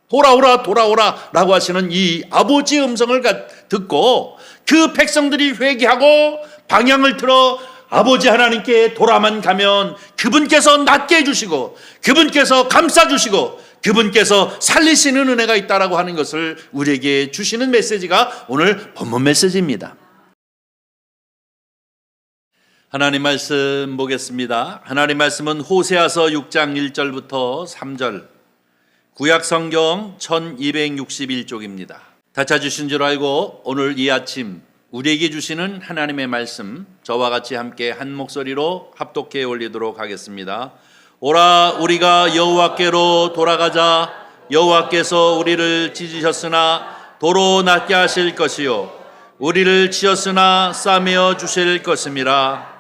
돌아오라 돌아오라 라고 하시는 이 아버지의 음성을 듣고 그 백성들이 회개하고 방향을 틀어 아버지 하나님께 돌아만 가면 그분께서 낫게 해주시고 그분께서 감싸주시고 그분께서 살리시는 은혜가 있다라고 하는 것을 우리에게 주시는 메시지가 오늘 본문 메시지입니다. 하나님 말씀 보겠습니다. 하나님 말씀은 호세아서 6장 1절부터 3절, 구약 성경 1261쪽입니다. 다 찾으신 줄 알고 오늘 이 아침 우리에게 주시는 하나님의 말씀, 저와 같이 함께 한 목소리로 합독해 올리도록 하겠습니다. 오라 우리가 여호와께로 돌아가자. 여호와께서 우리를 찢으셨으나 도로 낫게 하실 것이요 우리를 치었으나 싸매어 주실 것임이라.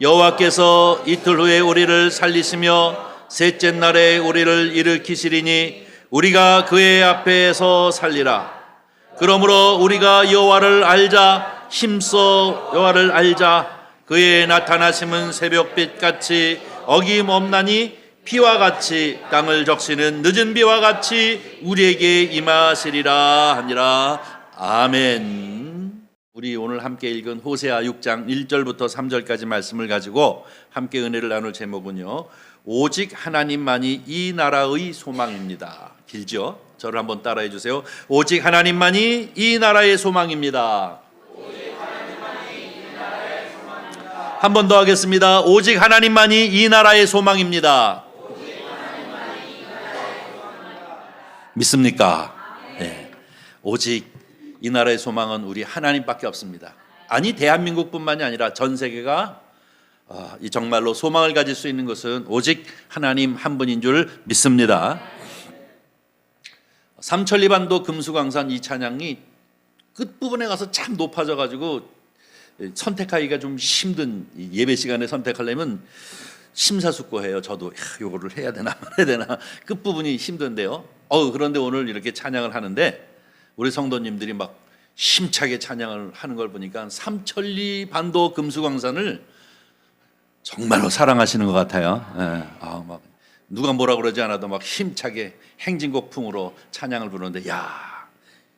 여호와께서 이틀 후에 우리를 살리시며 셋째 날에 우리를 일으키시리니 우리가 그의 앞에서 살리라. 그러므로 우리가 여호와를 알자. 힘써 여호와를 알자. 그의 나타나심은 새벽빛같이 어김없나니 비와 같이 땅을 적시는 늦은 비와 같이 우리에게 임하시리라 하니라. 아멘. 우리 오늘 함께 읽은 호세아 6장 1절부터 3절까지 말씀을 가지고 함께 은혜를 나눌 제목은요, 오직 하나님만이 이 나라의 소망입니다. 길죠? 저를 한번 따라해 주세요. 오직 하나님만이 이 나라의 소망입니다. 한 번 더 하겠습니다. 오직 하나님만이 이 나라의 소망입니다. 믿습니까? 네. 오직 이 나라의 소망은 우리 하나님밖에 없습니다. 아니 대한민국뿐만이 아니라 전 세계가 이 정말로 소망을 가질 수 있는 것은 오직 하나님 한 분인 줄 믿습니다. 삼천리반도 금수강산 이 찬양이 끝부분에 가서 참 높아져 가지고 선택하기가 좀 힘든, 예배 시간에 선택하려면 심사숙고해요. 저도 요거를 해야 되나 말아야 되나 끝부분이 힘든데요. 그런데 오늘 이렇게 찬양을 하는데 우리 성도님들이 막 힘차게 찬양을 하는 걸 보니까 삼천리 반도 금수강산을 정말로 사랑하시는 것 같아요. 막 누가 뭐라 그러지 않아도 막 힘차게 행진곡풍으로 찬양을 부르는데, 야,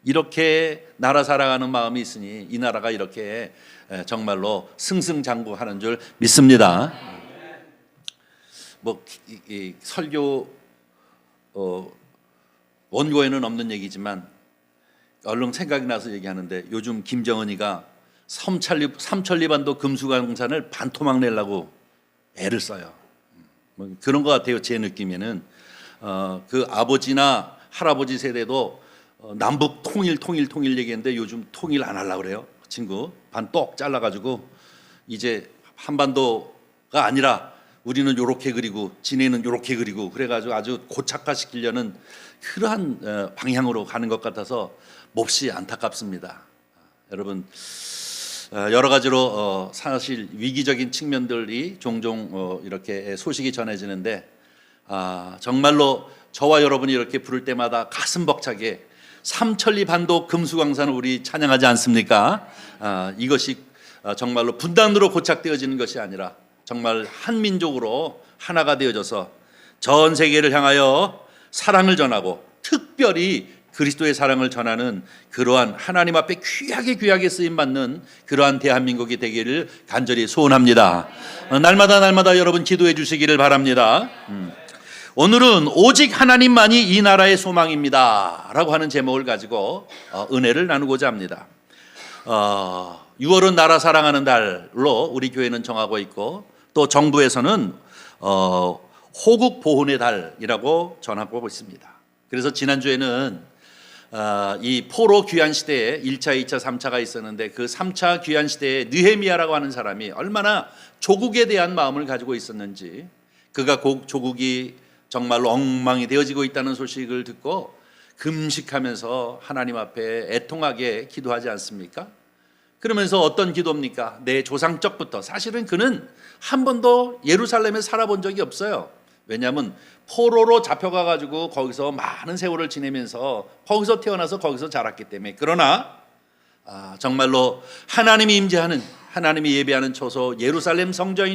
이렇게 나라 사랑하는 마음이 있으니 이 나라가 이렇게 정말로 승승장구하는 줄 믿습니다. 이 설교 원고에는 없는 얘기지만 얼른 생각이 나서 얘기하는데, 요즘 김정은이가 삼천리반도 금수강산을 반토막 내려고 애를 써요. 그런 것 같아요. 제 느낌에는 그 아버지나 할아버지 세대도 남북 통일 얘기했는데 요즘 통일 안 하려고 그래요. 그 친구 반 똑 잘라가지고 이제 한반도가 아니라 우리는 요렇게 그리고 지네는 요렇게 그리고 그래가지고 아주 고착화시키려는 그러한 방향으로 가는 것 같아서 몹시 안타깝습니다. 여러분, 여러 가지로 사실 위기적인 측면들이 종종 이렇게 소식이 전해지는데, 정말로 저와 여러분이 이렇게 부를 때마다 가슴 벅차게 삼천리 반도 금수강산을 우리 찬양하지 않습니까? 이것이 정말로 분단으로 고착되어지는 것이 아니라 정말 한민족으로 하나가 되어져서 전 세계를 향하여 사랑을 전하고 특별히 그리스도의 사랑을 전하는 그러한 하나님 앞에 귀하게 쓰임받는 그러한 대한민국이 되기를 간절히 소원합니다. 날마다 여러분 기도해 주시기를 바랍니다. 오늘은 오직 하나님만이 이 나라의 소망입니다 라고 하는 제목을 가지고 은혜를 나누고자 합니다. 6월은 나라 사랑하는 달로 우리 교회는 정하고 있고, 또 정부에서는 호국 보훈의 달이라고 전하고 있습니다. 그래서 지난주에는 이 포로 귀환 시대에 1차, 2차, 3차가 있었는데, 그 3차 귀환 시대에 느헤미야라고 하는 사람이 얼마나 조국에 대한 마음을 가지고 있었는지, 그가 조국이 정말로 엉망이 되어지고 있다는 소식을 듣고 금식하면서 하나님 앞에 애통하게 기도하지 않습니까? 그러면서 어떤 기도입니까? 내 조상적부터, 사실은 그는 한 번도 예루살렘에 살아본 적이 없어요. 왜냐하면 포로로 잡혀가가지고 거기서 많은 세월을 지내면서 거기서 태어나서 거기서 자랐기 때문에. 그러나 정말로 하나님이 임재하는, 하나님이 예배하는 처소 예루살렘 성전이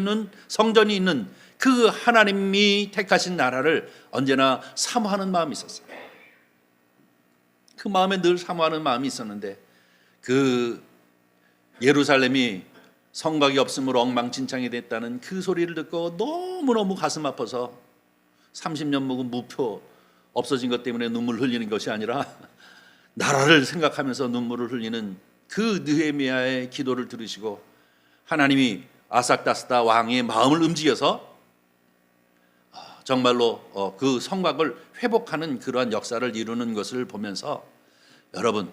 있는 그 하나님이 택하신 나라를 언제나 사모하는 마음이 있었어요. 그 마음에 늘 사모하는 마음이 있었는데 그 예루살렘이 성곽이 없으므로 엉망진창이 됐다는 그 소리를 듣고 너무너무 가슴 아파서 30년 묵은 무표 없어진 것 때문에 눈물 흘리는 것이 아니라 나라를 생각하면서 눈물을 흘리는 그 느헤미야의 기도를 들으시고 하나님이 아삭다스다 왕의 마음을 움직여서 정말로 그 성곽을 회복하는 그러한 역사를 이루는 것을 보면서 여러분,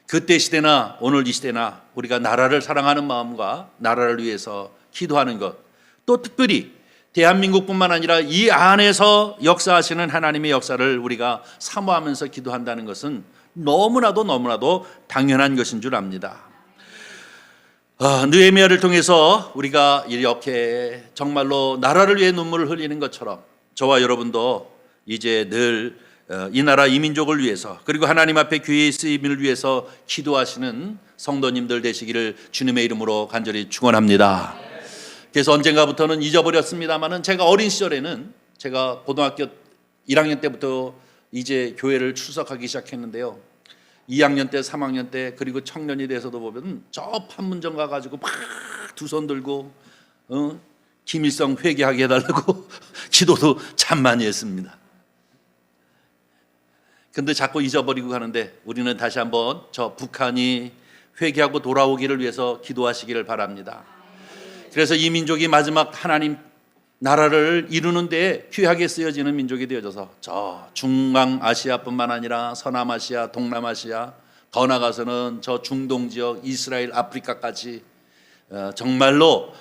그때 시대나 오늘 이 시대나 우리가 나라를 사랑하는 마음과 나라를 위해서 기도하는 것, 또 특별히 대한민국뿐만 아니라 이 안에서 역사하시는 하나님의 역사를 우리가 사모하면서 기도한다는 것은 너무나도 당연한 것인 줄 압니다. 느헤미야를 통해서 우리가 이렇게 정말로 나라를 위해 눈물을 흘리는 것처럼 저와 여러분도 이제 늘 이 나라 이 민족을 위해서 그리고 하나님 앞에 귀의 쓰임을 위해서 기도하시는 성도님들 되시기를 주님의 이름으로 간절히 축원합니다. 그래서 언젠가부터는 잊어버렸습니다마는 제가 어린 시절에는 제가 고등학교 1학년 때부터 이제 교회를 출석하기 시작했는데요. 2학년 때, 3학년 때 그리고 청년이 돼서도 보면 저 판문점 가가지고 막 두 손 들고 김일성 회개하게 해달라고 기도도 참 많이 했습니다. 근데 자꾸 잊어버리고 가는데 우리는 다시 한번 저 북한이 회개하고 돌아오기를 위해서 기도하시기를 바랍니다. 그래서 이 민족이 마지막 하나님 나라를 이루는 데 귀하게 쓰여지는 민족이 되어져서 저 중앙아시아뿐만 아니라 서남아시아, 동남아시아, 더 나아가서는 저 중동 지역, 이스라엘, 아프리카까지 정말로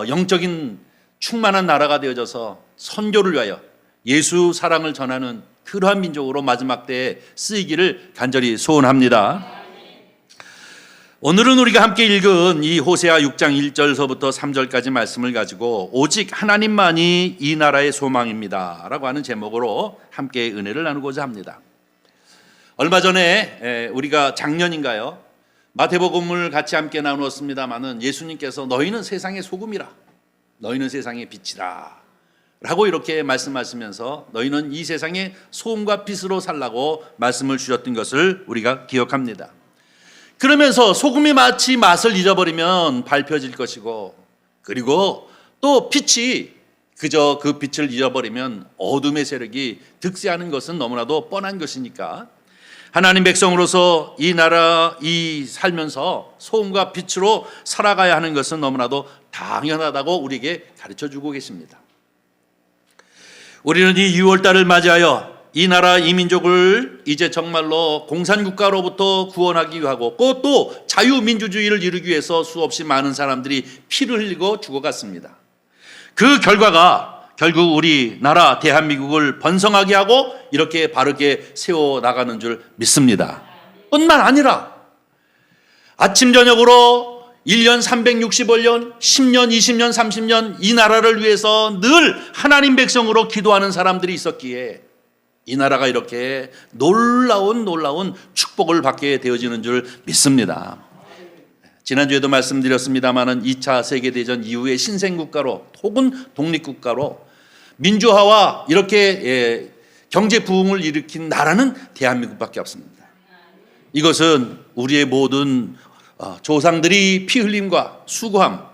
영적인 충만한 나라가 되어져서 선교를 위하여 예수 사랑을 전하는 그러한 민족으로 마지막 때에 쓰이기를 간절히 소원합니다. 오늘은 우리가 함께 읽은 이 호세아 6장 1절서부터 3절까지 말씀을 가지고 오직 하나님만이 이 나라의 소망입니다 라고 하는 제목으로 함께 은혜를 나누고자 합니다. 얼마 전에 우리가 작년인가요? 마태복음을 같이 함께 나누었습니다마는 예수님께서 너희는 세상의 소금이라 너희는 세상의 빛이라 라고 이렇게 말씀하시면서 너희는 이 세상의 소금과 빛으로 살라고 말씀을 주셨던 것을 우리가 기억합니다. 그러면서 소금이 마치 맛을 잊어버리면 밟혀질 것이고 그리고 또 빛이 그저 그 빛을 잊어버리면 어둠의 세력이 득세하는 것은 너무나도 뻔한 것이니까 하나님 백성으로서 이 나라 이 살면서 소금과 빛으로 살아가야 하는 것은 너무나도 당연하다고 우리에게 가르쳐주고 계십니다. 우리는 이 6월달을 맞이하여 이 나라 이 민족을 이제 정말로 공산국가로부터 구원하기 위하고 또 자유민주주의를 이루기 위해서 수없이 많은 사람들이 피를 흘리고 죽어갔습니다. 그 결과가 결국 우리 나라 대한민국을 번성하게 하고 이렇게 바르게 세워나가는 줄 믿습니다. 뿐만 아니라 아침 저녁으로 1년 365년 10년 20년 30년 이 나라를 위해서 늘 하나님 백성으로 기도하는 사람들이 있었기에 이 나라가 이렇게 놀라운 축복을 받게 되어지는 줄 믿습니다. 지난주에도 말씀드렸습니다마는 2차 세계대전 이후의 신생국가로 혹은 독립국가로 민주화와 이렇게 경제 부흥을 일으킨 나라는 대한민국밖에 없습니다. 이것은 우리의 모든 조상들이 피 흘림과 수고함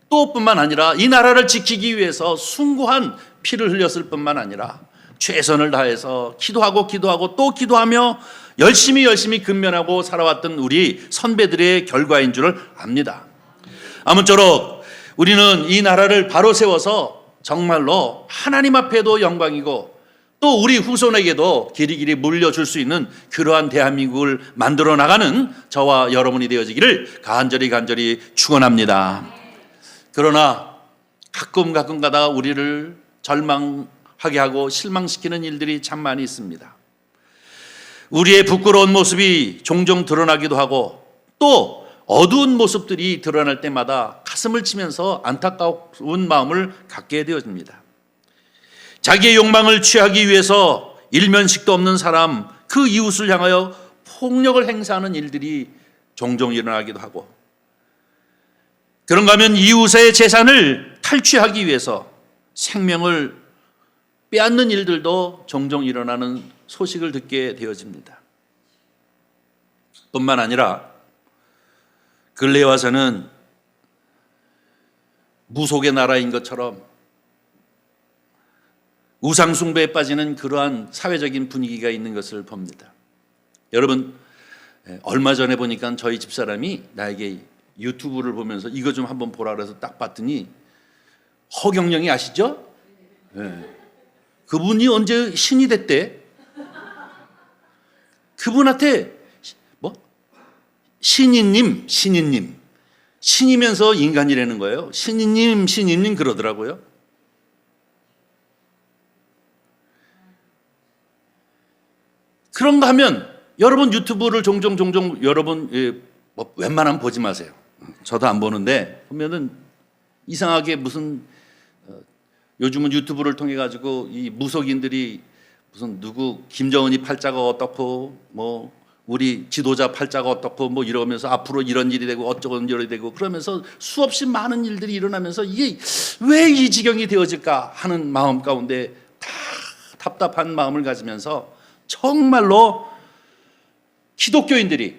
또 뿐만 아니라 이 나라를 지키기 위해서 숭고한 피를 흘렸을 뿐만 아니라 최선을 다해서 기도하고 또 기도하며 열심히 근면하고 살아왔던 우리 선배들의 결과인 줄 압니다. 아무쪼록 우리는 이 나라를 바로 세워서 정말로 하나님 앞에도 영광이고 또 우리 후손에게도 길이길이 물려줄 수 있는 그러한 대한민국을 만들어 나가는 저와 여러분이 되어지기를 간절히 축원합니다. 그러나 가끔 가다가 우리를 절망하게 하고 실망시키는 일들이 참 많이 있습니다. 우리의 부끄러운 모습이 종종 드러나기도 하고 또 어두운 모습들이 드러날 때마다 가슴을 치면서 안타까운 마음을 갖게 되어집니다. 자기의 욕망을 취하기 위해서 일면식도 없는 사람, 그 이웃을 향하여 폭력을 행사하는 일들이 종종 일어나기도 하고 그런가 하면 이웃의 재산을 탈취하기 위해서 생명을 빼앗는 일들도 종종 일어나는 소식을 듣게 되어집니다. 뿐만 아니라 근래에 와서는 무속의 나라인 것처럼 우상숭배에 빠지는 그러한 사회적인 분위기가 있는 것을 봅니다. 여러분, 얼마 전에 보니까 저희 집사람이 나에게 유튜브를 보면서 이거 좀 한번 보라 그래서 딱 봤더니 허경영이 아시죠? 네. 그분이 언제 신이 됐대? 그분한테 뭐 신이님 신이면서 인간이라는 거예요. 신이님 그러더라고요. 그런가 하면 여러분 유튜브를 종종 여러분 뭐 웬만하면 보지 마세요. 저도 안 보는데 보면은 이상하게 무슨 요즘은 유튜브를 통해 가지고 이 무속인들이 무슨 누구 김정은이 팔자가 어떻고 뭐 우리 지도자 팔자가 어떻고 뭐 이러면서 앞으로 이런 일이 되고 어쩌고 저쩌고 되고 그러면서 수없이 많은 일들이 일어나면서 이게 왜 이 지경이 되어질까 하는 마음 가운데 다 답답한 마음을 가지면서 정말로 기독교인들이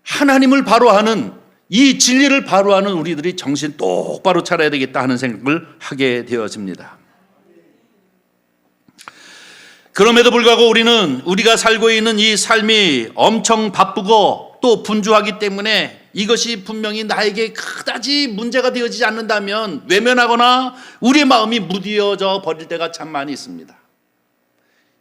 하나님을 바로 하는 이 진리를 바로 하는 우리들이 정신 똑바로 차려야 되겠다 하는 생각을 하게 되어집니다. 그럼에도 불구하고 우리가 살고 있는 이 삶이 엄청 바쁘고 또 분주하기 때문에 이것이 분명히 나에게 그다지 문제가 되어지지 않는다면 외면하거나 우리의 마음이 무디어져 버릴 때가 참 많이 있습니다.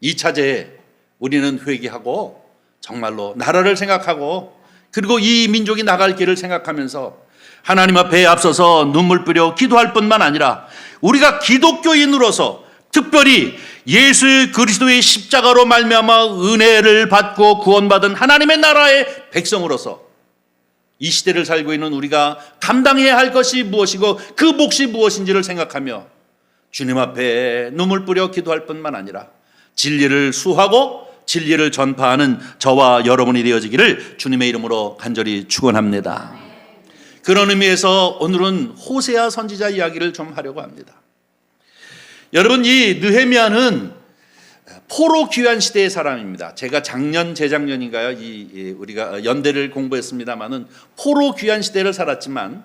이 차제에 우리는 회개하고 정말로 나라를 생각하고 그리고 이 민족이 나갈 길을 생각하면서 하나님 앞에 앞서서 눈물 뿌려 기도할 뿐만 아니라 우리가 기독교인으로서 특별히 예수 그리스도의 십자가로 말미암아 은혜를 받고 구원받은 하나님의 나라의 백성으로서 이 시대를 살고 있는 우리가 감당해야 할 것이 무엇이고 그 몫이 무엇인지를 생각하며 주님 앞에 눈물 뿌려 기도할 뿐만 아니라 진리를 수하고 진리를 전파하는 저와 여러분이 되어지기를 주님의 이름으로 간절히 축원합니다. 그런 의미에서 오늘은 호세아 선지자 이야기를 좀 하려고 합니다. 여러분, 이 느헤미야는 포로 귀환 시대의 사람입니다. 제가 재작년인가요? 우리가 연대를 공부했습니다만은 포로 귀환 시대를 살았지만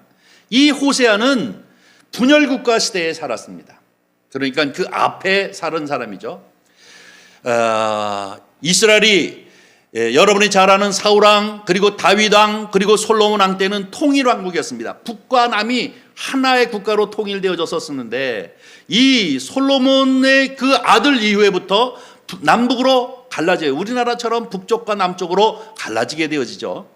이 호세아는 분열국가 시대에 살았습니다. 그러니까 그 앞에 살은 사람이죠. 이스라엘이 여러분이 잘 아는 사울왕 그리고 다윗왕 그리고 솔로몬 왕 때는 통일왕국이었습니다. 북과 남이 하나의 국가로 통일되어졌었는데 이 솔로몬의 그 아들 이후에부터 남북으로 갈라져요. 우리나라처럼 북쪽과 남쪽으로 갈라지게 되어지죠.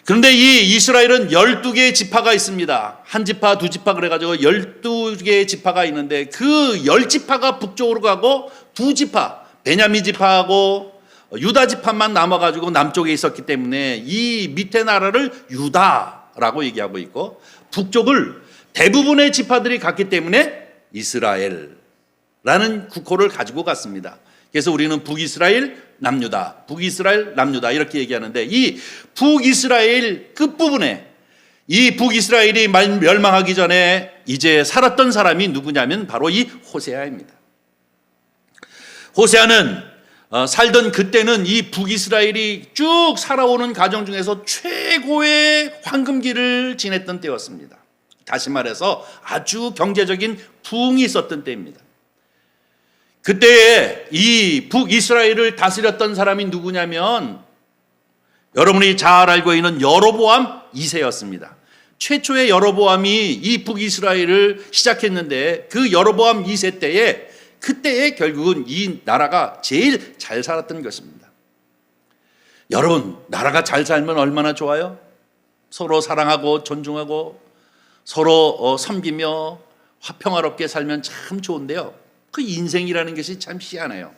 그런데 이 이스라엘은 12개의 지파가 있습니다. 한 지파, 두 지파 그래가지고 12개의 지파가 있는데 그 10지파가 북쪽으로 가고 두 지파, 베냐민 지파하고 유다 지파만 남아가지고 남쪽에 있었기 때문에 이 밑에 나라를 유다라고 얘기하고 있고 북쪽을 대부분의 지파들이 갔기 때문에 이스라엘라는 국호를 가지고 갔습니다. 그래서 우리는 북이스라엘, 남유다, 북이스라엘, 남유다 이렇게 얘기하는데 이 북이스라엘 끝부분에 이 북이스라엘이 멸망하기 전에 이제 살았던 사람이 누구냐면 바로 이 호세아입니다. 호세아는 살던 그때는 이 북이스라엘이 쭉 살아오는 가정 중에서 최고의 황금기를 지냈던 때였습니다. 다시 말해서 아주 경제적인 부흥이 있었던 때입니다. 그때에 이 북이스라엘을 다스렸던 사람이 누구냐면 여러분이 잘 알고 있는 여로보암 2세였습니다. 최초의 여로보암이 이 북이스라엘을 시작했는데 그 여로보암 2세 때에 그때에 결국은 이 나라가 제일 잘 살았던 것입니다. 여러분, 나라가 잘 살면 얼마나 좋아요? 서로 사랑하고 존중하고 서로 섬기며 평화롭게 살면 참 좋은데요. 그 인생이라는 것이 참 희한해요.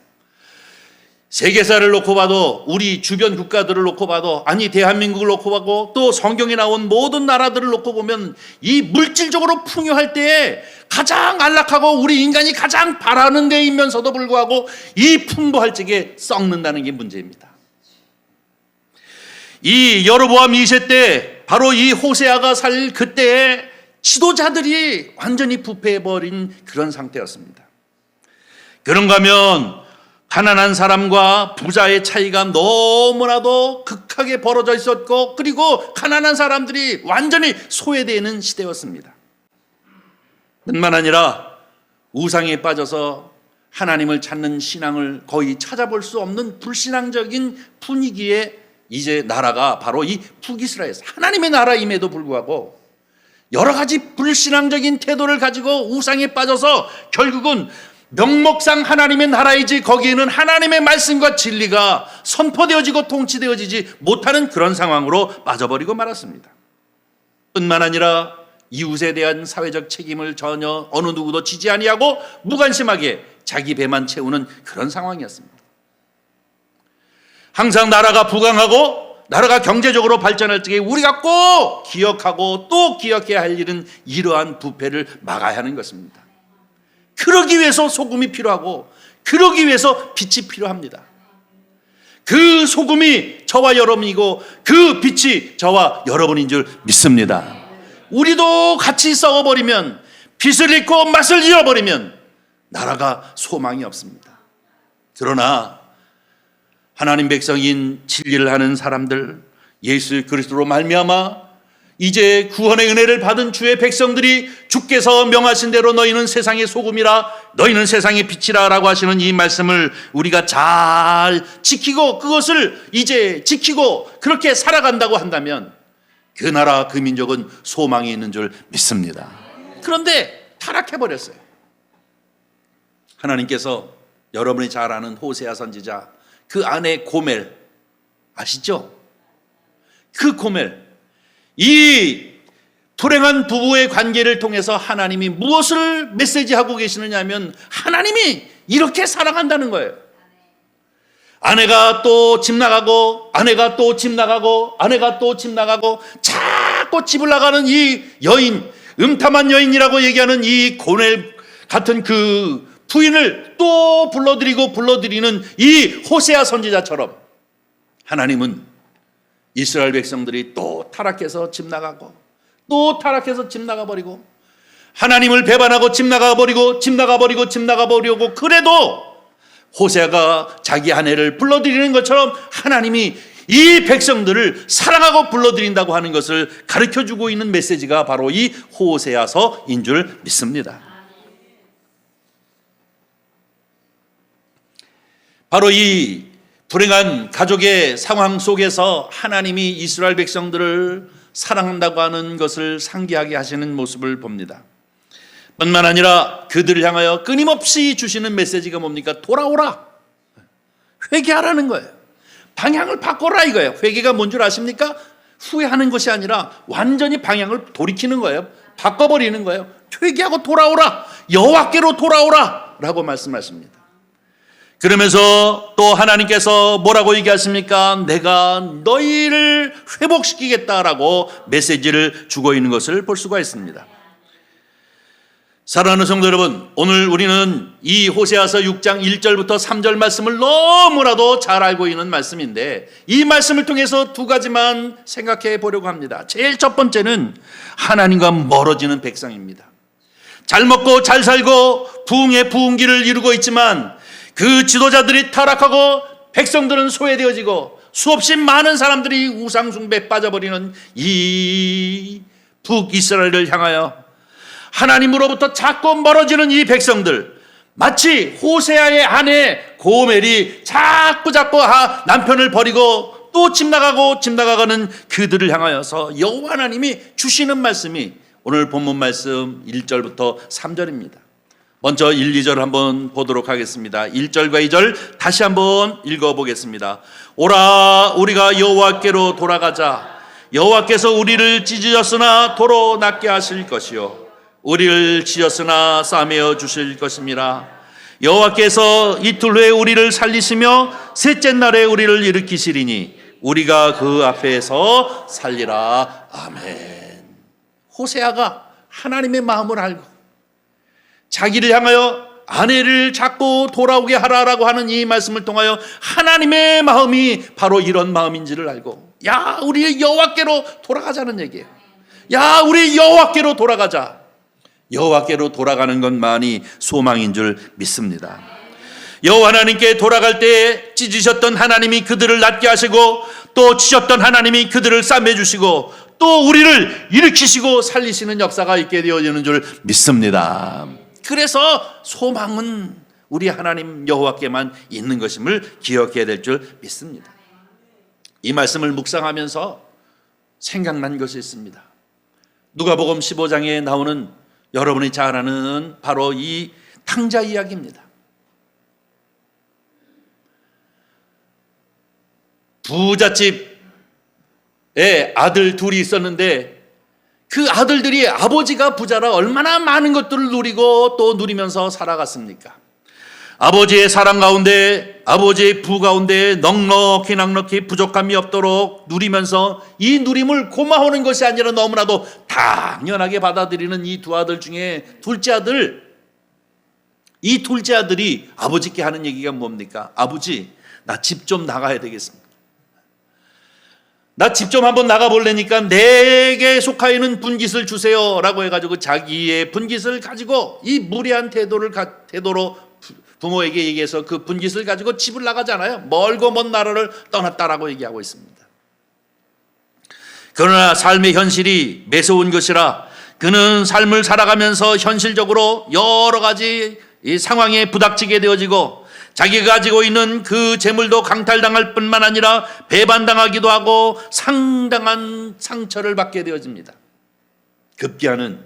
세계사를 놓고 봐도 우리 주변 국가들을 놓고 봐도 아니 대한민국을 놓고 봐도 또 성경에 나온 모든 나라들을 놓고 보면 이 물질적으로 풍요할 때에 가장 안락하고 우리 인간이 가장 바라는 데이면서도 불구하고 이 풍부할 적에 썩는다는 게 문제입니다. 이 여로보암 2세 때 바로 이 호세아가 살 그때에 지도자들이 완전히 부패해버린 그런 상태였습니다. 그런가 하면 가난한 사람과 부자의 차이가 너무나도 극하게 벌어져 있었고, 그리고 가난한 사람들이 완전히 소외되는 시대였습니다. 뿐만 아니라 우상에 빠져서 하나님을 찾는 신앙을 거의 찾아볼 수 없는 불신앙적인 분위기에 이제 나라가 바로 이 북이스라엘, 하나님의 나라임에도 불구하고 여러 가지 불신앙적인 태도를 가지고 우상에 빠져서 결국은 명목상 하나님의 나라이지 거기에는 하나님의 말씀과 진리가 선포되어지고 통치되어지지 못하는 그런 상황으로 빠져버리고 말았습니다. 뿐만 아니라 이웃에 대한 사회적 책임을 전혀 어느 누구도 지지 아니하고 무관심하게 자기 배만 채우는 그런 상황이었습니다. 항상 나라가 부강하고 나라가 경제적으로 발전할 적에 우리가 꼭 기억하고 또 기억해야 할 일은 이러한 부패를 막아야 하는 것입니다. 그러기 위해서 소금이 필요하고 그러기 위해서 빛이 필요합니다. 그 소금이 저와 여러분이고 그 빛이 저와 여러분인 줄 믿습니다. 우리도 같이 썩어버리면, 빛을 잃고 맛을 잃어버리면 나라가 소망이 없습니다. 그러나 하나님 백성인 진리를 하는 사람들, 예수 그리스도로 말미암아 이제 구원의 은혜를 받은 주의 백성들이 주께서 명하신 대로 너희는 세상의 소금이라 너희는 세상의 빛이라 라고 하시는 이 말씀을 우리가 잘 지키고 그것을 이제 지키고 그렇게 살아간다고 한다면 그 나라 그 민족은 소망이 있는 줄 믿습니다. 그런데 타락해버렸어요. 하나님께서 여러분이 잘 아는 호세아 선지자, 그 아내 고멜 아시죠? 그 고멜, 이 불행한 부부의 관계를 통해서 하나님이 무엇을 메시지하고 계시느냐 하면 하나님이 이렇게 사랑한다는 거예요. 아내가 또 집 나가고 아내가 또 집 나가고 아내가 또 집 나가고 자꾸 집을 나가는 이 여인, 음탐한 여인이라고 얘기하는 이 고멜 같은 그 부인을 또 불러들이는 이 호세아 선지자처럼 하나님은 이스라엘 백성들이 또 타락해서 집 나가고 또 타락해서 집 나가버리고 하나님을 배반하고 집 나가버리고 그래도 호세아가 자기 아내를 불러들이는 것처럼 하나님이 이 백성들을 사랑하고 불러들인다고 하는 것을 가르쳐주고 있는 메시지가 바로 이 호세아서인 줄 믿습니다. 바로 이 불행한 가족의 상황 속에서 하나님이 이스라엘 백성들을 사랑한다고 하는 것을 상기하게 하시는 모습을 봅니다. 뿐만 아니라 그들을 향하여 끊임없이 주시는 메시지가 뭡니까? 돌아오라, 회개하라는 거예요. 방향을 바꿔라 이거예요. 회개가 뭔 줄 아십니까? 후회하는 것이 아니라 완전히 방향을 돌이키는 거예요. 바꿔버리는 거예요. 회개하고 돌아오라, 여호와께로 돌아오라 라고 말씀하십니다. 그러면서 또 하나님께서 뭐라고 얘기하십니까? 내가 너희를 회복시키겠다라고 메시지를 주고 있는 것을 볼 수가 있습니다. 사랑하는 성도 여러분, 오늘 우리는 이 호세아서 6장 1절부터 3절 말씀을 너무나도 잘 알고 있는 말씀인데 이 말씀을 통해서 두 가지만 생각해 보려고 합니다. 제일 첫 번째는 하나님과 멀어지는 백성입니다. 잘 먹고 잘 살고 부흥의 부흥기를 이루고 있지만 그 지도자들이 타락하고 백성들은 소외되어지고 수없이 많은 사람들이 우상숭배에 빠져버리는 이 북이스라엘을 향하여 하나님으로부터 자꾸 멀어지는 이 백성들, 마치 호세아의 아내 고멜이 자꾸 남편을 버리고 또 집 나가가는 그들을 향하여서 여호와 하나님이 주시는 말씀이 오늘 본문 말씀 1절부터 3절입니다. 먼저 1, 2절 한번 보도록 하겠습니다. 1절과 2절 다시 한번 읽어보겠습니다. 오라, 우리가 여호와께로 돌아가자. 여호와께서 우리를 찢으셨으나 도로 낫게 하실 것이요 우리를 찢었으나 싸매어 주실 것입니다. 여호와께서 이틀 후에 우리를 살리시며 셋째 날에 우리를 일으키시리니 우리가 그 앞에서 살리라. 아멘. 호세아가 하나님의 마음을 알고 자기를 향하여 아내를 자꾸 돌아오게 하라라고 하는 이 말씀을 통하여 하나님의 마음이 바로 이런 마음인지를 알고, 야, 우리 여호와께로 돌아가자는 얘기예요. 야, 우리 여호와께로 돌아가자. 여호와께로 돌아가는 것만이 소망인 줄 믿습니다. 여호와 하나님께 돌아갈 때에 찢으셨던 하나님이 그들을 낫게 하시고 또 치셨던 하나님이 그들을 싸매주시고 또 우리를 일으키시고 살리시는 역사가 있게 되어지는 줄 믿습니다. 그래서 소망은 우리 하나님 여호와께만 있는 것임을 기억해야 될 줄 믿습니다. 이 말씀을 묵상하면서 생각난 것이 있습니다. 누가복음 15장에 나오는 여러분이 잘 아는 바로 이 탕자 이야기입니다. 부잣집에 아들 둘이 있었는데 그 아들들이 아버지가 부자라 얼마나 많은 것들을 누리고 또 누리면서 살아갔습니까? 아버지의 사랑 가운데, 아버지의 부 가운데 넉넉히 부족함이 없도록 누리면서 이 누림을 고마워하는 것이 아니라 너무나도 당연하게 받아들이는 이 두 아들 중에 이 둘째 아들이 아버지께 하는 얘기가 뭡니까? 아버지, 나 집 좀 나가야 되겠습니다. 나 집 좀 한번 나가볼래니까 내게 속하 있는 분깃을 주세요 라고 해가지고 자기의 분깃을 가지고 이 무례한 태도로 부모에게 얘기해서 그 분깃을 가지고 집을 나가잖아요. 멀고 먼 나라를 떠났다라고 얘기하고 있습니다. 그러나 삶의 현실이 매서운 것이라 그는 삶을 살아가면서 현실적으로 여러 가지 이 상황에 부닥치게 되어지고 자기가 가지고 있는 그 재물도 강탈당할 뿐만 아니라 배반당하기도 하고 상당한 상처를 받게 되어집니다. 급기야는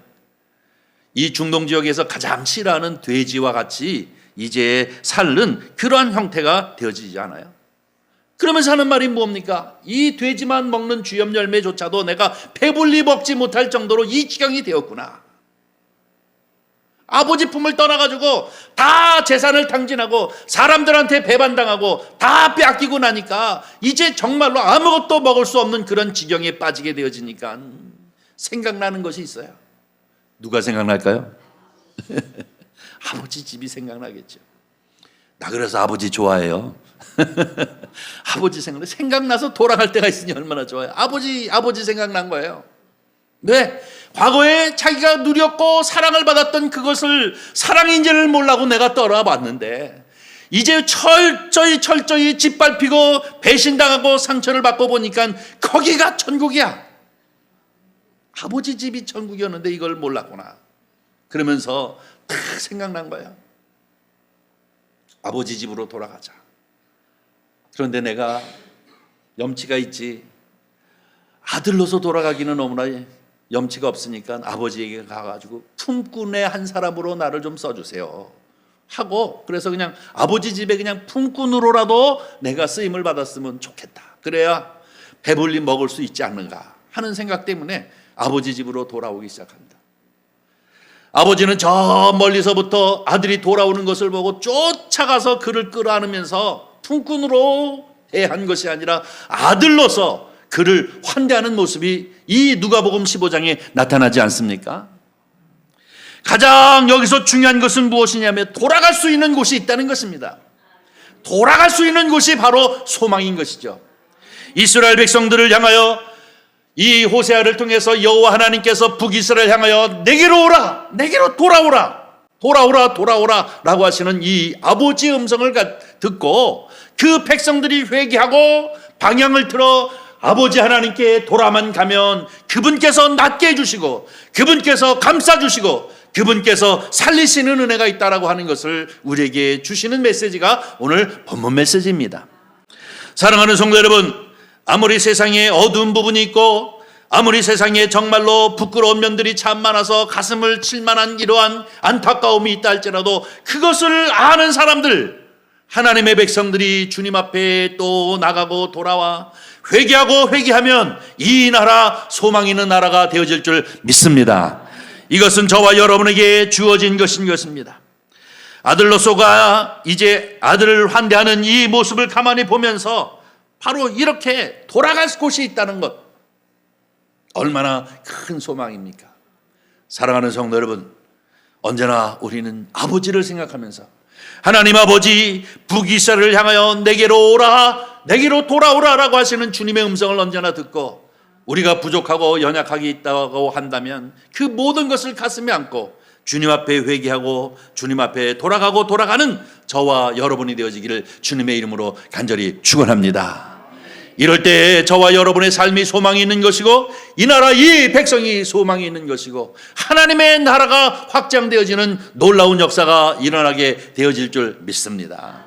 이 중동 지역에서 가장 싫어하는 돼지와 같이 이제 살는 그러한 형태가 되어지지 않아요. 그러면서 하는 말이 뭡니까? 이 돼지만 먹는 주엽 열매조차도 내가 배불리 먹지 못할 정도로 이 지경이 되었구나. 아버지 품을 떠나가지고 다 재산을 탕진하고 사람들한테 배반당하고 다 빼앗기고 나니까 이제 정말로 아무것도 먹을 수 없는 그런 지경에 빠지게 되어지니까 생각나는 것이 있어요. 누가 생각날까요? 아버지 집이 생각나겠죠. 나 그래서 아버지 좋아해요. 아버지 생각나서 돌아갈 때가 있으니 얼마나 좋아요. 아버지 생각난 거예요. 네, 과거에 자기가 누렸고 사랑을 받았던 그것을 사랑인지를 몰라고 내가 떠나봤는데 이제 철저히 짓밟히고 배신당하고 상처를 받고 보니까 거기가 천국이야. 아버지 집이 천국이었는데 이걸 몰랐구나. 그러면서 딱 생각난 거예요. 아버지 집으로 돌아가자. 그런데 내가 염치가 있지. 아들로서 돌아가기는 너무나 염치가 없으니까 아버지에게 가가지고 품꾼의 한 사람으로 나를 좀 써주세요 하고, 그래서 그냥 아버지 집에 그냥 품꾼으로라도 내가 쓰임을 받았으면 좋겠다. 그래야 배불리 먹을 수 있지 않는가 하는 생각 때문에 아버지 집으로 돌아오기 시작합니다. 아버지는 저 멀리서부터 아들이 돌아오는 것을 보고 쫓아가서 그를 끌어안으면서 품꾼으로 대한 것이 아니라 아들로서 그를 환대하는 모습이 이 누가복음 15장에 나타나지 않습니까? 가장 여기서 중요한 것은 무엇이냐면 돌아갈 수 있는 곳이 있다는 것입니다. 돌아갈 수 있는 곳이 바로 소망인 것이죠. 이스라엘 백성들을 향하여 이 호세아를 통해서 여호와 하나님께서 북이스라엘을 향하여 내게로 오라, 내게로 돌아오라 라고 하시는 이 아버지의 음성을 듣고 그 백성들이 회개하고 방향을 틀어 아버지 하나님께 돌아만 가면 그분께서 낫게 해주시고 그분께서 감싸주시고 그분께서 살리시는 은혜가 있다라고 하는 것을 우리에게 주시는 메시지가 오늘 본문 메시지입니다. 사랑하는 성도 여러분, 아무리 세상에 어두운 부분이 있고 아무리 세상에 정말로 부끄러운 면들이 참 많아서 가슴을 칠 만한 이러한 안타까움이 있다 할지라도 그것을 아는 사람들, 하나님의 백성들이 주님 앞에 또 나가고 돌아와 회개하면 이 나라 소망 있는 나라가 되어질 줄 믿습니다. 이것은 저와 여러분에게 주어진 것인 것입니다. 아들로서가 이제 아들을 환대하는 이 모습을 가만히 보면서 바로 이렇게 돌아갈 곳이 있다는 것, 얼마나 큰 소망입니까? 사랑하는 성도 여러분, 언제나 우리는 아버지를 생각하면서 하나님 아버지 북이스라엘을 향하여 내게로 오라, 내게로 돌아오라 라고 하시는 주님의 음성을 언제나 듣고 우리가 부족하고 연약하게 있다고 한다면 그 모든 것을 가슴에 안고 주님 앞에 회개하고 주님 앞에 돌아가고 돌아가는 저와 여러분이 되어지기를 주님의 이름으로 간절히 축원합니다. 이럴 때 저와 여러분의 삶이 소망이 있는 것이고 이 나라 이 백성이 소망이 있는 것이고 하나님의 나라가 확장되어지는 놀라운 역사가 일어나게 되어질 줄 믿습니다.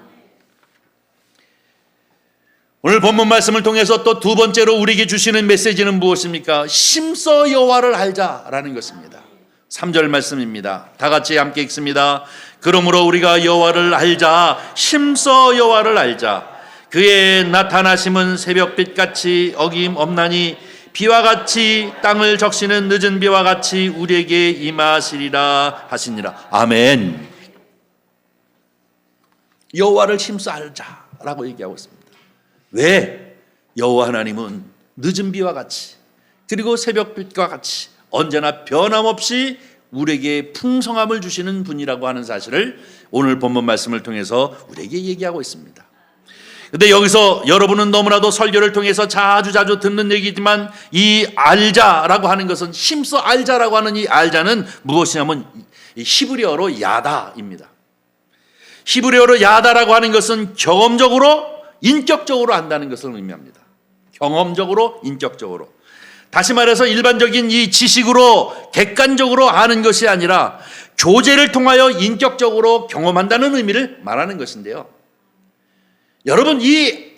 오늘 본문 말씀을 통해서 또 두 번째로 우리에게 주시는 메시지는 무엇입니까? 심써 여호와를 알자라는 것입니다. 3절 말씀입니다. 다 같이 함께 읽습니다. 그러므로 우리가 여호와를 알자, 심써 여호와를 알자. 그의 나타나심은 새벽빛같이 어김없나니 비와 같이 땅을 적시는 늦은 비와 같이 우리에게 임하시리라 하시니라. 아멘. 여호와를 심써 알자라고 얘기하고 있습니다. 왜? 여호와 하나님은 늦은 비와 같이 그리고 새벽빛과 같이 언제나 변함없이 우리에게 풍성함을 주시는 분이라고 하는 사실을 오늘 본문 말씀을 통해서 우리에게 얘기하고 있습니다. 근데 여기서 여러분은 너무나도 설교를 통해서 자주 듣는 얘기지만 이 알자라고 하는 것은 심써 알자라고 하는 이 알자는 무엇이냐면 히브리어로 야다입니다. 히브리어로 야다라고 하는 것은 경험적으로 인격적으로 안다는 것을 의미합니다. 경험적으로 인격적으로. 다시 말해서 일반적인 이 지식으로 객관적으로 아는 것이 아니라 교제를 통하여 인격적으로 경험한다는 의미를 말하는 것인데요. 여러분, 이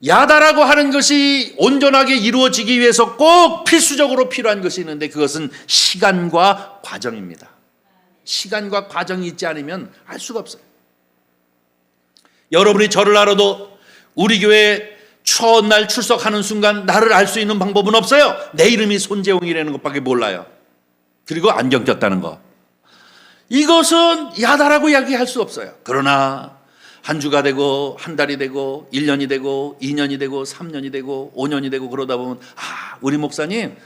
야다라고 하는 것이 온전하게 이루어지기 위해서 꼭 필수적으로 필요한 것이 있는데 그것은 시간과 과정입니다. 시간과 과정이 있지 않으면 알 수가 없어요. 여러분이 저를 알아도 우리 교회 첫날 출석하는 순간 나를 알 수 있는 방법은 없어요. 내 이름이 손재웅이라는 것밖에 몰라요. 그리고 안경 꼈다는 거. 이것은 야다라고 이야기할 수 없어요. 그러나 한 주가 되고 한 달이 되고 1년이 되고 2년이 되고 3년이 되고 5년이 되고 그러다 보면 우리 목사님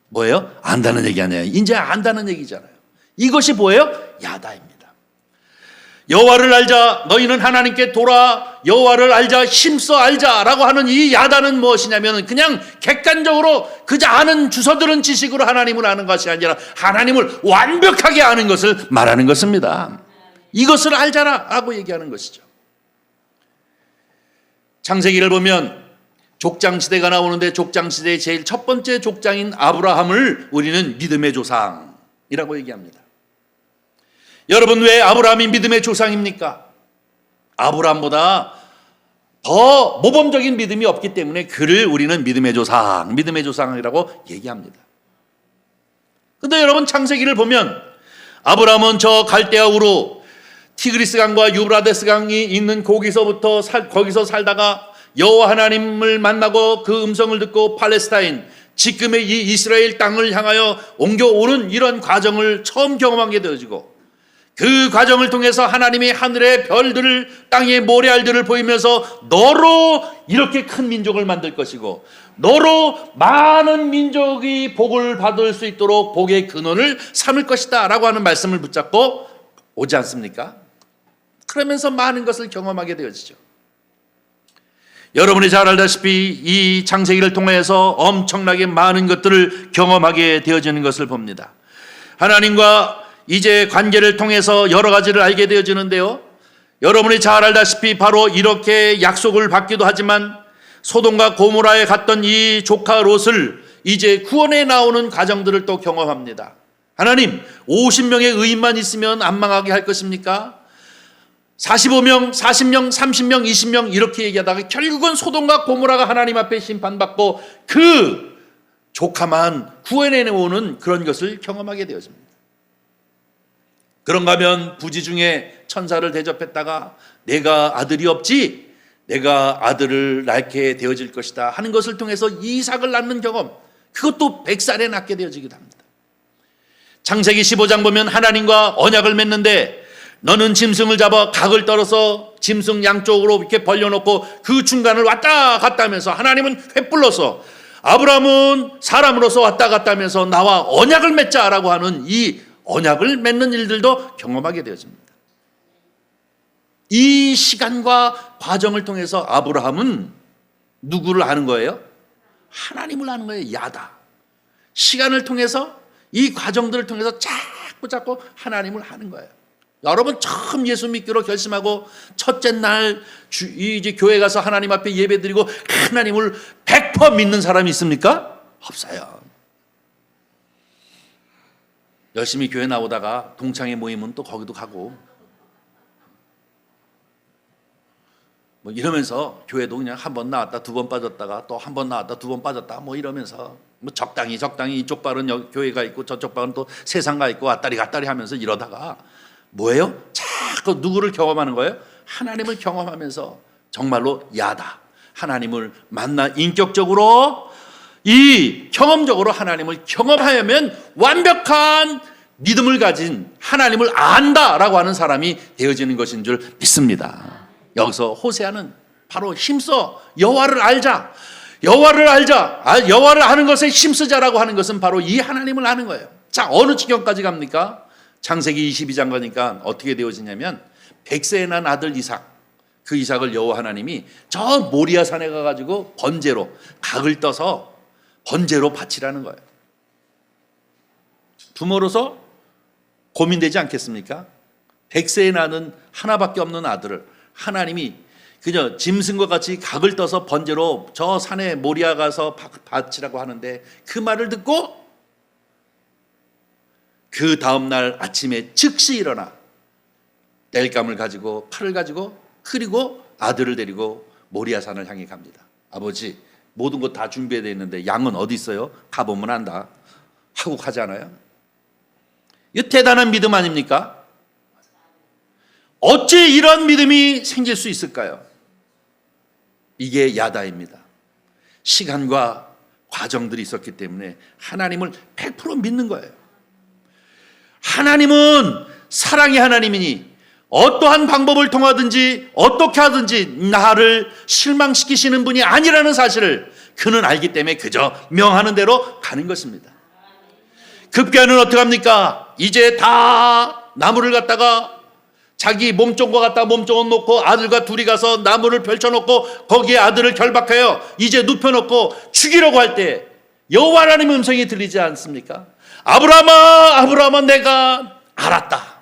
뭐예요? 안다는 얘기 아니에요. 이제 안다는 얘기잖아요. 이것이 뭐예요? 야다입니다. 여호와를 알자, 너희는 하나님께 돌아 여호와를 알자, 힘써 알자라고 하는 이 야다는 무엇이냐면 그냥 객관적으로 그저 아는 주워들은 지식으로 하나님을 아는 것이 아니라 하나님을 완벽하게 아는 것을 말하는 것입니다. 이것을 알자라고 얘기하는 것이죠. 창세기를 보면 족장시대가 나오는데 족장시대의 제일 첫 번째 족장인 아브라함을 우리는 믿음의 조상이라고 얘기합니다. 여러분, 왜 아브라함이 믿음의 조상입니까? 아브라함보다 더 모범적인 믿음이 없기 때문에 그를 우리는 믿음의 조상이라고 얘기합니다. 그런데 여러분, 창세기를 보면 아브라함은 저 갈대아 우르 티그리스 강과 유브라데스 강이 있는 거기서 살다가 여호와 하나님을 만나고 그 음성을 듣고 팔레스타인, 지금의 이 이스라엘 땅을 향하여 옮겨오는 이런 과정을 처음 경험하게 되어지고 그 과정을 통해서 하나님이 하늘의 별들을 땅의 모래알들을 보이면서 너로 이렇게 큰 민족을 만들 것이고 너로 많은 민족이 복을 받을 수 있도록 복의 근원을 삼을 것이다 라고 하는 말씀을 붙잡고 오지 않습니까? 그러면서 많은 것을 경험하게 되어지죠. 여러분이 잘 알다시피 이 창세기를 통해서 엄청나게 많은 것들을 경험하게 되어지는 것을 봅니다. 하나님과 이제 관계를 통해서 여러 가지를 알게 되어지는데요. 여러분이 잘 알다시피 바로 이렇게 약속을 받기도 하지만 소돔과 고모라에 갔던 이 조카 롯을 이제 구원에 나오는 과정들을 또 경험합니다. 하나님, 50명의 의인만 있으면 안 망하게 할 것입니까? 45명, 40명, 30명, 20명 이렇게 얘기하다가 결국은 소돔과 고모라가 하나님 앞에 심판받고 그 조카만 구원해 내오는 그런 것을 경험하게 되어집니다. 그런가 하면 부지 중에 천사를 대접했다가 내가 아들이 없지, 내가 아들을 낳게 되어질 것이다 하는 것을 통해서 이삭을 낳는 경험, 그것도 100살에 낳게 되어지기도 합니다. 창세기 15장 보면 하나님과 언약을 맺는데 너는 짐승을 잡아 각을 떨어서 짐승 양쪽으로 이렇게 벌려놓고 그 중간을 왔다 갔다 하면서 하나님은 횃불로서 아브라함은 사람으로서 왔다 갔다 하면서 나와 언약을 맺자라고 하는 이 언약을 맺는 일들도 경험하게 되어집니다. 이 시간과 과정을 통해서 아브라함은 누구를 아는 거예요? 하나님을 아는 거예요. 야다. 시간을 통해서 이 과정들을 통해서 붙잡고 하나님을 하는 거예요. 여러분 처음 예수 믿기로 결심하고 첫째 날 이제 교회 가서 하나님 앞에 예배드리고 하나님을 100% 믿는 사람이 있습니까? 없어요. 열심히 교회 나오다가 동창회 모이면 또 거기도 가고 뭐 이러면서 교회도 그냥 한 번 나왔다 두 번 빠졌다가 또 한 번 나왔다 두 번 빠졌다 뭐 이러면서 뭐 적당히 이쪽 발은 교회가 있고 저쪽 발은 또 세상가 있고 왔다리 갔다리 하면서 이러다가 뭐예요? 자꾸 누구를 경험하는 거예요? 하나님을 경험하면서 정말로 야다. 하나님을 만나 인격적으로 이 경험적으로 하나님을 경험하면 완벽한 믿음을 가진 하나님을 안다라고 하는 사람이 되어지는 것인 줄 믿습니다. 여기서 호세아는 바로 힘써 여호와를 알자. 여호와를 알자. 여호와를 아는 것에 힘쓰자라고 하는 것은 바로 이 하나님을 아는 거예요. 자, 어느 지경까지 갑니까? 창세기 22장 가니까 어떻게 되어지냐면 100세에 난 아들 이삭, 그 이삭을 여호와 하나님이 저 모리아 산에 가가지고 번제로 각을 떠서 번제로 바치라는 거예요. 부모로서 고민되지 않겠습니까? 100세에 나는 하나밖에 없는 아들을 하나님이 그저 짐승과 같이 각을 떠서 번제로 저 산에 모리아 가서 바치라고 하는데 그 말을 듣고 그 다음날 아침에 즉시 일어나 땔감을 가지고 칼을 가지고 그리고 아들을 데리고 모리아산을 향해 갑니다. 아버지 모든 것 다 준비되어 있는데 양은 어디 있어요? 가보면 안다 하고 가잖아요. 이 대단한 믿음 아닙니까? 어찌 이런 믿음이 생길 수 있을까요? 이게 야다입니다. 시간과 과정들이 있었기 때문에 하나님을 100% 믿는 거예요. 하나님은 사랑의 하나님이니 어떠한 방법을 통하든지 어떻게 하든지 나를 실망시키시는 분이 아니라는 사실을 그는 알기 때문에 그저 명하는 대로 가는 것입니다. 급기야는 어떻게 합니까? 이제 다 나무를 갖다가 자기 몸종과 갖다 몸종을 놓고 아들과 둘이 가서 나무를 펼쳐놓고 거기에 아들을 결박하여 이제 눕혀놓고 죽이려고 할 때 여호와 하나님의 음성이 들리지 않습니까? 아브라함아 아브라함아 내가 알았다.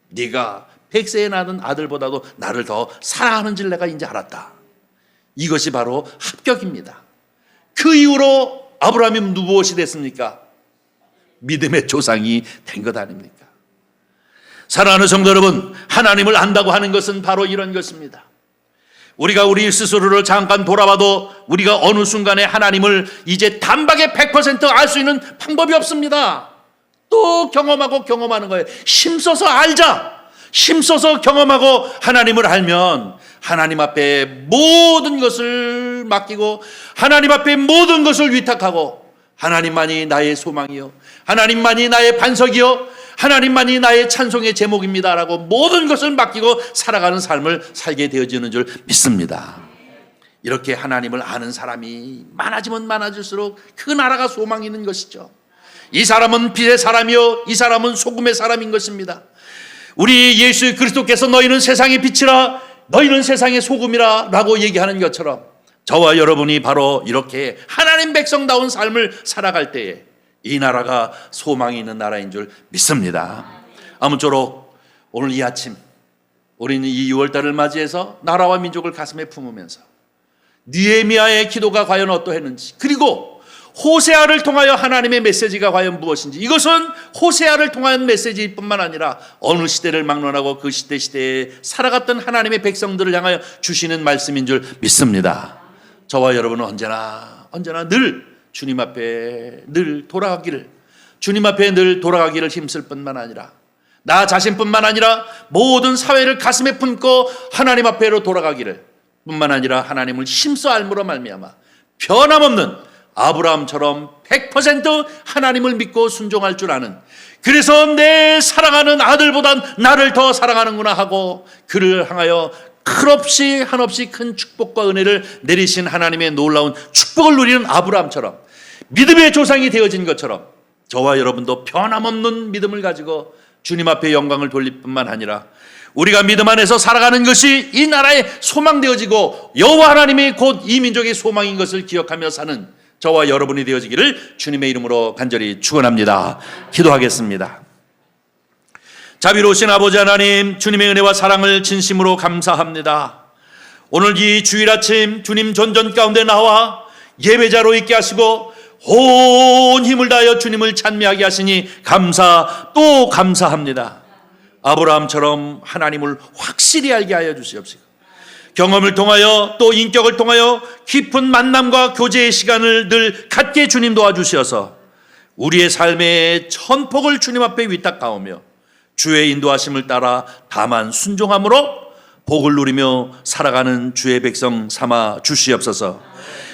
네가 100세에 낳은 아들보다도 나를 더 사랑하는 줄 내가 이제 알았다. 이것이 바로 합격입니다. 그 이후로 아브라함이 무엇이 됐습니까? 믿음의 조상이 된 것 아닙니까? 사랑하는 성도 여러분, 하나님을 안다고 하는 것은 바로 이런 것입니다. 우리가 우리 스스로를 잠깐 돌아봐도 우리가 어느 순간에 하나님을 이제 단박에 100% 알 수 있는 방법이 없습니다. 또 경험하고 경험하는 거예요. 힘써서 알자. 힘써서 경험하고 하나님을 알면 하나님 앞에 모든 것을 맡기고 하나님 앞에 모든 것을 위탁하고 하나님만이 나의 소망이요 하나님만이 나의 반석이요 하나님만이 나의 찬송의 제목입니다라고 모든 것을 맡기고 살아가는 삶을 살게 되어지는 줄 믿습니다. 이렇게 하나님을 아는 사람이 많아지면 많아질수록 그 나라가 소망이 있는 것이죠. 이 사람은 빛의 사람이요 이 사람은 소금의 사람인 것입니다. 우리 예수 그리스도께서 너희는 세상의 빛이라 너희는 세상의 소금이라 라고 얘기하는 것처럼 저와 여러분이 바로 이렇게 하나님 백성다운 삶을 살아갈 때에 이 나라가 소망이 있는 나라인 줄 믿습니다. 아무쪼록 오늘 이 아침 우리는 이 6월달을 맞이해서 나라와 민족을 가슴에 품으면서 느헤미야의 기도가 과연 어떠했는지 그리고 호세아를 통하여 하나님의 메시지가 과연 무엇인지 이것은 호세아를 통한 메시지일 뿐만 아니라 어느 시대를 막론하고 그 시대에 살아갔던 하나님의 백성들을 향하여 주시는 말씀인 줄 믿습니다. 저와 여러분은 언제나 늘 주님 앞에 늘 돌아가기를 주님 앞에 늘 돌아가기를 힘쓸 뿐만 아니라 나 자신뿐만 아니라 모든 사회를 가슴에 품고 하나님 앞에로 돌아가기를 뿐만 아니라 하나님을 힘써 알므로 말미암아 변함없는 아브라함처럼 100% 하나님을 믿고 순종할 줄 아는 그래서 내 사랑하는 아들보단 나를 더 사랑하는구나 하고 그를 향하여 한없이 큰 축복과 은혜를 내리신 하나님의 놀라운 축복을 누리는 아브라함처럼 믿음의 조상이 되어진 것처럼 저와 여러분도 변함없는 믿음을 가지고 주님 앞에 영광을 돌릴 뿐만 아니라 우리가 믿음 안에서 살아가는 것이 이 나라의 소망되어지고 여호와 하나님이 곧 이 민족의 소망인 것을 기억하며 사는 저와 여러분이 되어지기를 주님의 이름으로 간절히 축원합니다. 기도하겠습니다. 자비로우신 아버지 하나님, 주님의 은혜와 사랑을 진심으로 감사합니다. 오늘 이 주일 아침 주님 전전 가운데 나와 예배자로 있게 하시고 온 힘을 다하여 주님을 찬미하게 하시니 또 감사합니다. 아브라함처럼 하나님을 확실히 알게 하여 주시옵시고, 경험을 통하여 또 인격을 통하여 깊은 만남과 교제의 시간을 늘 갖게 주님 도와주셔서 우리의 삶의 천폭을 주님 앞에 위탁하오며 주의 인도하심을 따라 다만 순종함으로 복을 누리며 살아가는 주의 백성 삼아 주시옵소서.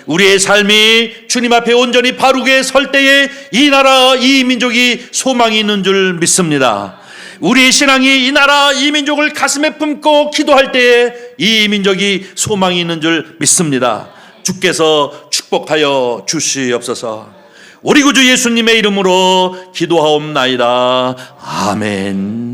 우리의 삶이 주님 앞에 온전히 바르게 설 때에 이 나라 이 민족이 소망이 있는 줄 믿습니다. 우리의 신앙이 이 나라 이 민족을 가슴에 품고 기도할 때에 이 민족이 소망이 있는 줄 믿습니다. 주께서 축복하여 주시옵소서. 우리 구주 예수님의 이름으로 기도하옵나이다. 아멘.